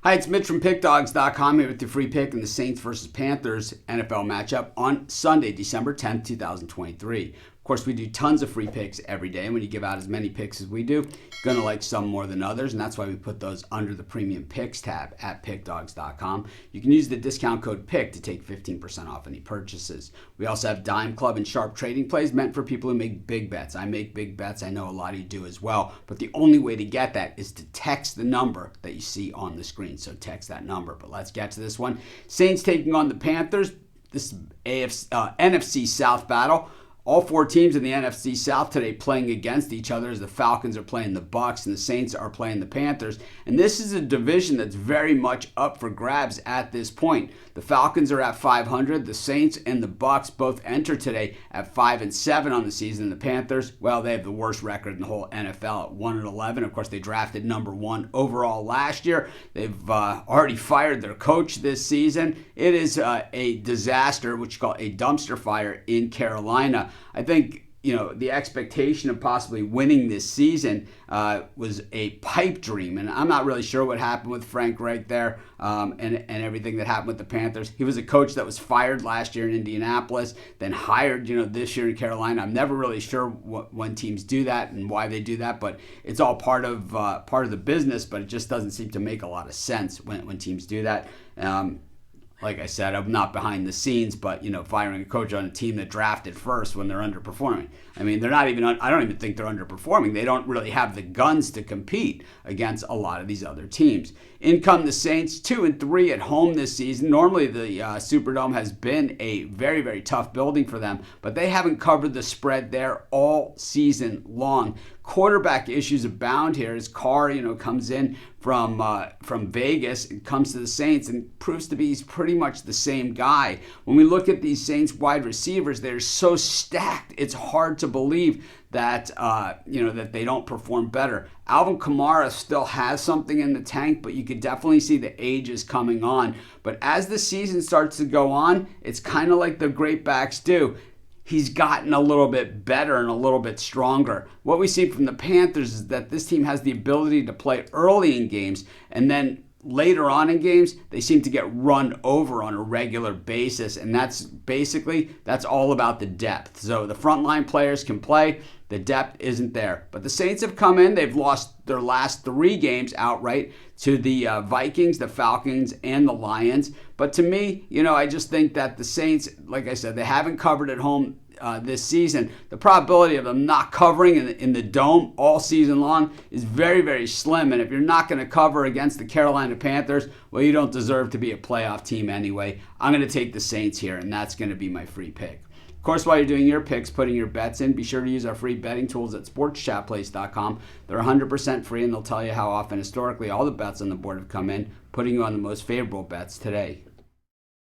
Hi, it's Mitch from Pickdawgz.com here with your free pick in the Saints versus Panthers NFL matchup on Sunday, December 10th, 2023. Of course, we do tons of free picks every day, and when you give out as many picks as we do, you're going to like some more than others, and that's why we put those under the Premium Picks tab at Pickdawgz.com. You can use the discount code PICK to take 15% off any purchases. We also have Dime Club and Sharp Trading Plays meant for people who make big bets. I make big bets. I know a lot of you do as well, but the only way to get that is to text the number that you see on the screen. So text that number. But let's get to this one. Saints taking on the Panthers. This is NFC South battle. All four teams in the NFC South today playing against each other as the Falcons are playing the Bucs and the Saints are playing the Panthers. And this is a division that's very much up for grabs at this point. The Falcons are at 500. The Saints and the Bucs both enter today at 5-7 on the season. The Panthers, well, they have the worst record in the whole NFL at 1-11. Of course, they drafted number 1 overall last year. They've already fired their coach this season. It is a disaster, which you call a dumpster fire in Carolina. I think, the expectation of possibly winning this season was a pipe dream. And I'm not really sure what happened with Frank Reich there and everything that happened with the Panthers. He was a coach that was fired last year in Indianapolis, then hired, this year in Carolina. I'm never really sure when teams do that and why they do that, but it's all part of the business, but it just doesn't seem to make a lot of sense when teams do that. Like I said, I'm not behind the scenes, but, firing a coach on a team that drafted first when they're underperforming. I mean, they're not even, I don't even think they're underperforming. They don't really have the guns to compete against a lot of these other teams. In come the Saints, 2-3 at home this season. Normally the Superdome has been a very, very tough building for them, but they haven't covered the spread there all season long. Quarterback issues abound here as Carr, comes in from Vegas and comes to the Saints and proves to be he's pretty much the same guy. When we look at these Saints wide receivers, they're so stacked. It's hard to believe that that they don't perform better. Alvin Kamara still has something in the tank, but you could definitely see the age is coming on. But as the season starts to go on, it's kind of like the great backs do. He's gotten a little bit better and a little bit stronger. What we see from the Panthers is that this team has the ability to play early in games, and then later on in games, they seem to get run over on a regular basis, and that's all about the depth. So the frontline players can play. The depth isn't there. But the Saints have come in. They've lost their last 3 games outright to the Vikings, the Falcons, and the Lions. But to me, I just think that the Saints, like I said, they haven't covered at home this season. The probability of them not covering in the Dome all season long is very, very slim. And if you're not going to cover against the Carolina Panthers, well, you don't deserve to be a playoff team anyway. I'm going to take the Saints here, and that's going to be my free pick. Of course, while you're doing your picks, putting your bets in, be sure to use our free betting tools at sportschatplace.com. They're 100% free, and they'll tell you how often historically all the bets on the board have come in, putting you on the most favorable bets today.